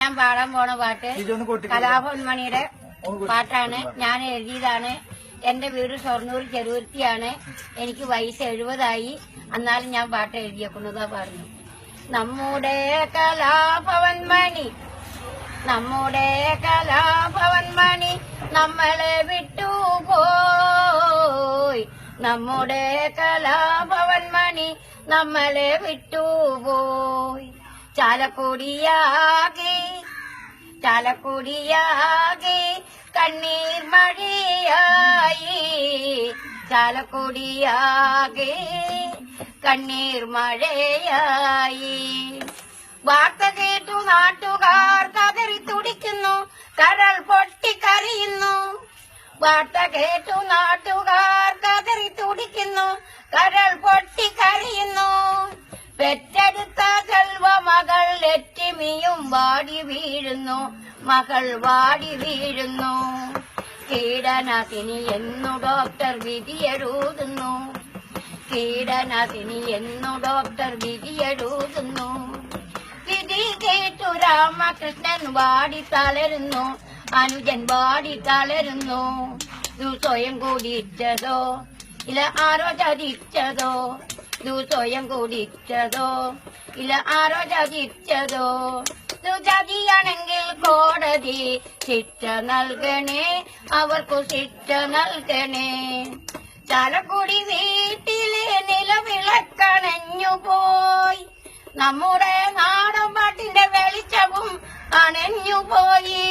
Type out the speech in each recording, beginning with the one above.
ഞാൻ പാടാൻ പോണ പാട്ട് കലാഭവൻമണിയുടെ പാട്ടാണ്. ഞാൻ എഴുതിയതാണ്. എന്റെ വീട് ഷൊർണൂർ ചെറുതുരുത്തിയാണ്. എനിക്ക് വയസ്സ് 70 എന്നാലും ഞാൻ പാട്ട് എഴുതിയേക്കുന്നതാ പറഞ്ഞു. നമ്മുടെ കലാഭവൻമണി നമ്മളെ വിട്ടുപോയി. നമ്മുടെ കലാഭവൻമണി നമ്മളെ വിട്ടുപോയി. ചാലക്കുടിയാകെ കണ്ണീർ മഴയായി. ചാലക്കുടിയാകെ കണ്ണീർ മഴയായി. വാർത്ത കേട്ടു നാട്ടുകാർ കതറി തുടിക്കുന്നു, കരൾ പൊട്ടിക്കരയുന്നു. വാർത്ത കേട്ടു നാട്ടുകാർ കതറി തുടിക്കുന്നു, കരൾ പൊട്ടിക്കരയുന്നു. പെറ്റെടുത്ത ചെൽവ മകൾ ലക്ഷ്മിയും വാടി വീഴുന്നു, മകൾ വാടി വീഴുന്നു. കീടനാശിനി എന്നു ഡോക്ടർ വിധിയെഴുതുന്നു, കീടനാശിനി എന്നു ഡോക്ടർ വിധിയെഴുതുന്നു. വിധി കേട്ടു രാമകൃഷ്ണൻ വാടി തളരുന്നു, അനുജൻ വാടി തളരുന്നു. ഇത് സ്വയം കൂടിച്ചതോ ഇല്ല ആരോ ചതിച്ചതോ, ഇത് സ്വയം കൂടിച്ചതോ ഇല്ല ആരോ ചതിച്ചതോ. ഇത് ചതിയാണെങ്കിൽ കോടതി ശിക്ഷ നൽകണേ, അവർക്കു ശിക്ഷ നൽകണേ. ചാലക്കുടി വീട്ടിലെ നിലവിളക്കണഞ്ഞുപോയി, നമ്മുടെ നാടൻ പാട്ടിന്റെ വെളിച്ചവും അണഞ്ഞുപോയി.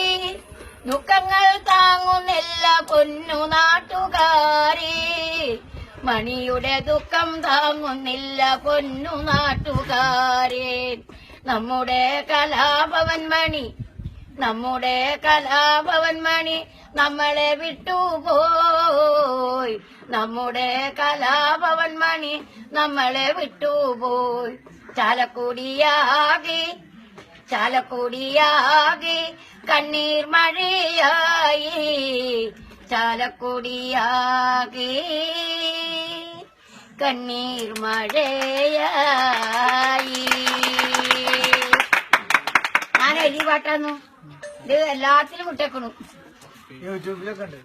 ദുഃഖങ്ങൾ താങ്ങുന്നില്ല പൊന്നു നാട്ടുകാരെ, മണിയുടെ ദുഃഖം താങ്ങുന്നില്ല പൊന്നു നാട്ടുകാരെ. നമ്മുടെ കലാഭവൻമണി നമ്മളെ വിട്ടുപോയി. നമ്മുടെ കലാഭവൻമണി നമ്മളെ വിട്ടുപോയി. ചാലക്കുടിയാകെ കണ്ണീർ മഴയായി. ചാലക്കുടിയാകെ കണ്ണീർ മഴയായി. ഞാൻ എഴുതി പാട്ടാന്നു. ഇത് എല്ലാത്തിലും വിട്ടേക്കണു. യൂട്യൂബിലൊക്കെ ഉണ്ട്.